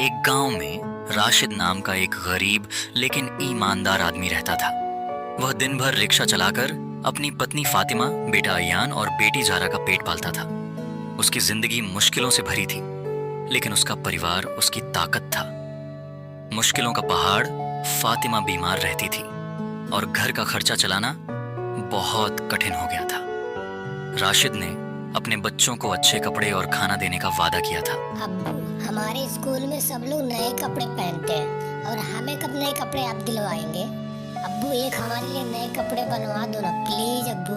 एक गांव में राशिद नाम का एक गरीब लेकिन ईमानदार आदमी रहता था। वह दिन भर रिक्शा चलाकर अपनी पत्नी फातिमा, बेटा अयान और बेटी जारा का पेट पालता था। उसकी जिंदगी मुश्किलों से भरी थी, लेकिन उसका परिवार उसकी ताकत था। मुश्किलों का पहाड़, फातिमा बीमार रहती थी और घर का खर्चा चलाना बहुत कठिन हो गया था। राशिद ने अपने बच्चों को अच्छे कपड़े और खाना देने का वादा किया था। अब्बू, हमारे स्कूल में सब लोग नए कपड़े पहनते हैं और हमें कब नए कपड़े आप दिलवाएंगे? अब्बू, एक हमारे लिए नए कपड़े बनवा दो ना प्लीज अब्बू।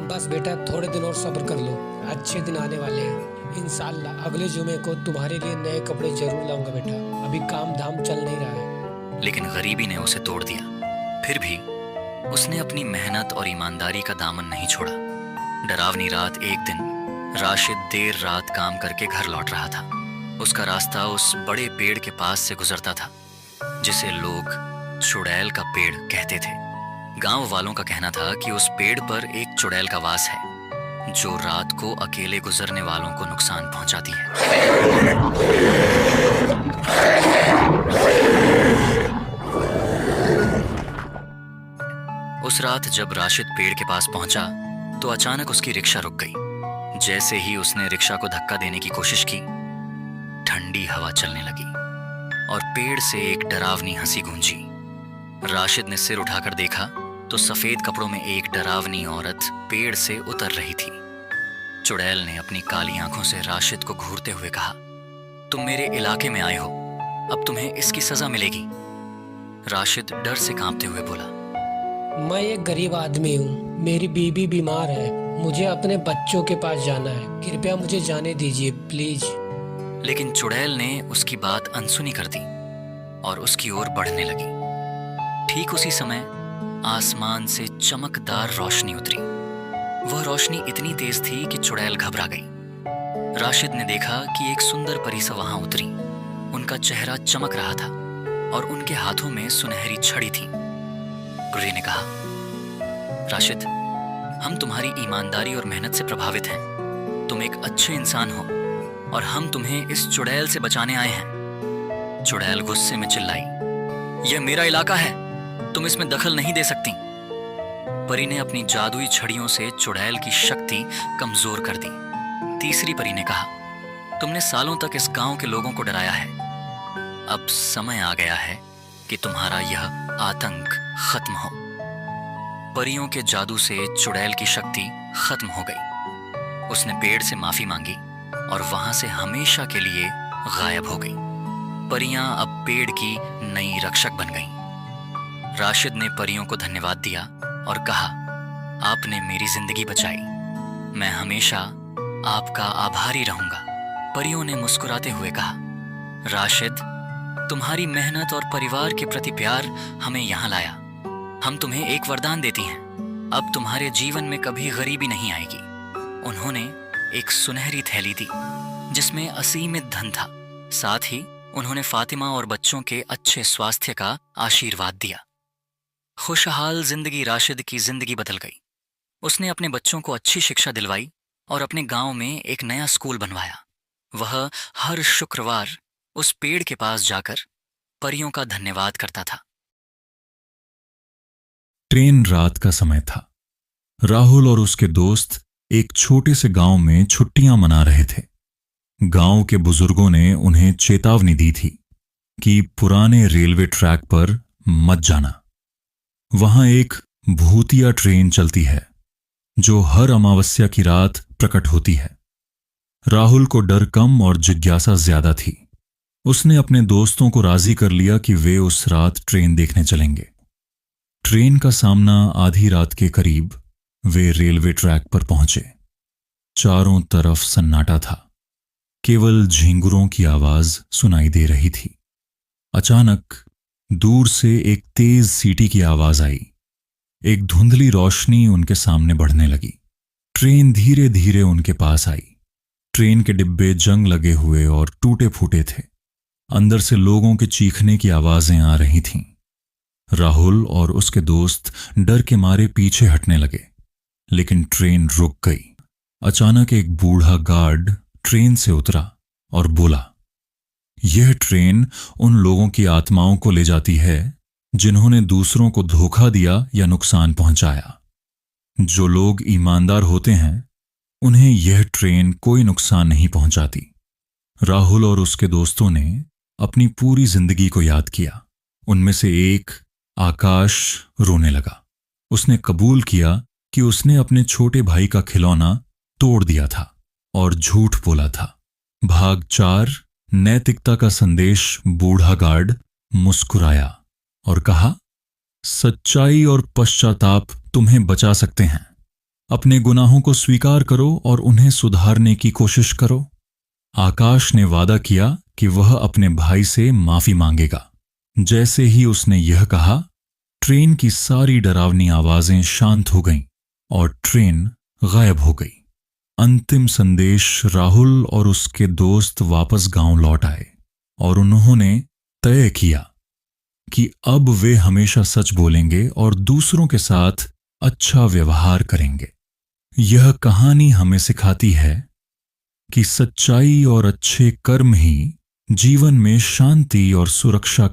बस बेटा, थोड़े दिन और सब्र कर लो, अच्छे दिन आने वाले हैं। इंशाल्लाह अगले जुमे को तुम्हारे लिए नए कपड़े जरूर लाऊंगा बेटा। अभी काम धाम चल नहीं रहा है। लेकिन गरीबी ने उसे तोड़ दिया। फिर भी उसने अपनी मेहनत और ईमानदारी का दामन नहीं छोड़ा। डरावनी रात एक दिन राशिद देर रात काम करके घर लौट रहा था। उसका रास्ता उस बड़े पेड़ के पास से गुजरता था जिसे लोग चुड़ैल का पेड़ कहते थे। गांव वालों का कहना था कि उस पेड़ पर एक चुड़ैल का वास है जो रात को अकेले गुजरने वालों को नुकसान पहुंचाती है। उस रात जब राशिद पेड़ के पास पहुंचा तो अचानक उसकी रिक्शा रुक गई। जैसे ही उसने रिक्शा को धक्का देने की कोशिश की, ठंडी हवा चलने लगी और पेड़ से एक डरावनी हंसी गूंजी। राशिद ने सिर उठाकर देखा तो सफेद कपड़ों में एक डरावनी औरत पेड़ से उतर रही थी। चुड़ैल ने अपनी काली आंखों से राशिद को घूरते हुए कहा, तुम मेरे इलाके में आए हो, अब तुम्हें इसकी सजा मिलेगी। राशिद डर से कांपते हुए बोला, मैं एक गरीब आदमी हूँ, मेरी बीबी बीमार है, मुझे अपने बच्चों के पास जाना है, कृपया मुझे जाने दीजिए प्लीज। लेकिन चुड़ैल ने उसकी बात अनसुनी कर दी और उसकी ओर बढ़ने लगी। ठीक उसी समय आसमान से चमकदार रोशनी उतरी। वह रोशनी इतनी तेज थी कि चुड़ैल घबरा गई। राशिद ने देखा कि एक सुंदर परी सा वहां उतरी। उनका चेहरा चमक रहा था और उनके हाथों में सुनहरी छड़ी थी। परी ने कहा, राशिद, हम तुम्हारी ईमानदारी और मेहनत से प्रभावित हैं। तुम एक अच्छे इंसान हो और हम तुम्हें इस चुड़ैल से बचाने आए हैं। चुड़ैल गुस्से में चिल्लाई, यह मेरा इलाका है, तुम इसमें दखल नहीं दे सकती। परी ने अपनी जादुई छड़ियों से चुड़ैल की शक्ति कमजोर कर दी। तीसरी परी ने कहा, तुमने सालों तक इस गांव के लोगों को डराया है, अब समय आ गया है कि तुम्हारा यह आतंक खत्म हो। परियों के जादू से चुड़ैल की शक्ति खत्म हो गई। उसने पेड़ से माफी मांगी और वहां से हमेशा के लिए गायब हो गई। परियां अब पेड़ की नई रक्षक बन गईं। राशिद ने परियों को धन्यवाद दिया और कहा, आपने मेरी जिंदगी बचाई, मैं हमेशा आपका आभारी रहूंगा। परियों ने मुस्कुराते हुए कहा, राशिद, तुम्हारी मेहनत और परिवार के प्रति प्यार हमें यहाँ लाया। हम तुम्हें एक वरदान देती हैं, अब तुम्हारे जीवन में कभी गरीबी नहीं आएगी। उन्होंने एक सुनहरी थैली दी जिसमें असीमित धन था। साथ ही उन्होंने फातिमा और बच्चों के अच्छे स्वास्थ्य का आशीर्वाद दिया। खुशहाल जिंदगी राशिद की जिंदगी बदल गई। उसने अपने बच्चों को अच्छी शिक्षा दिलवाई और अपने गांव में एक नया स्कूल बनवाया। वह हर शुक्रवार उस पेड़ के पास जाकर परियों का धन्यवाद करता था। ट्रेन रात का समय था। राहुल और उसके दोस्त एक छोटे से गांव में छुट्टियां मना रहे थे। गांव के बुजुर्गों ने उन्हें चेतावनी दी थी कि पुराने रेलवे ट्रैक पर मत जाना। वहां एक भूतिया ट्रेन चलती है जो हर अमावस्या की रात प्रकट होती है। राहुल को डर कम और जिज्ञासा ज्यादा थी। उसने अपने दोस्तों को राजी कर लिया कि वे उस रात ट्रेन देखने चलेंगे। ट्रेन का सामना आधी रात के करीब वे रेलवे ट्रैक पर पहुंचे। चारों तरफ सन्नाटा था, केवल झींगुरों की आवाज सुनाई दे रही थी। अचानक दूर से एक तेज सीटी की आवाज आई। एक धुंधली रोशनी उनके सामने बढ़ने लगी। ट्रेन धीरे धीरे उनके पास आई। ट्रेन के डिब्बे जंग लगे हुए और टूटे फूटे थे। अंदर से लोगों के चीखने की आवाजें आ रही थीं। राहुल और उसके दोस्त डर के मारे पीछे हटने लगे, लेकिन ट्रेन रुक गई। अचानक एक बूढ़ा गार्ड ट्रेन से उतरा और बोला, यह ट्रेन उन लोगों की आत्माओं को ले जाती है जिन्होंने दूसरों को धोखा दिया या नुकसान पहुंचाया। जो लोग ईमानदार होते हैं उन्हें यह ट्रेन कोई नुकसान नहीं पहुंचाती। राहुल और उसके दोस्तों ने अपनी पूरी जिंदगी को याद किया। उनमें से एक, आकाश, रोने लगा। उसने कबूल किया कि उसने अपने छोटे भाई का खिलौना तोड़ दिया था और झूठ बोला था। भाग 4, नैतिकता का संदेश। बूढ़ा गार्ड मुस्कुराया और कहा, सच्चाई और पश्चाताप तुम्हें बचा सकते हैं। अपने गुनाहों को स्वीकार करो और उन्हें सुधारने की कोशिश करो। आकाश ने वादा किया कि वह अपने भाई से माफी मांगेगा। जैसे ही उसने यह कहा, ट्रेन की सारी डरावनी आवाजें शांत हो गईं और ट्रेन गायब हो गई। अंतिम संदेश। राहुल और उसके दोस्त वापस गांव लौट आए और उन्होंने तय किया कि अब वे हमेशा सच बोलेंगे और दूसरों के साथ अच्छा व्यवहार करेंगे। यह कहानी हमें सिखाती है कि सच्चाई और अच्छे कर्म ही जीवन में शांति और सुरक्षा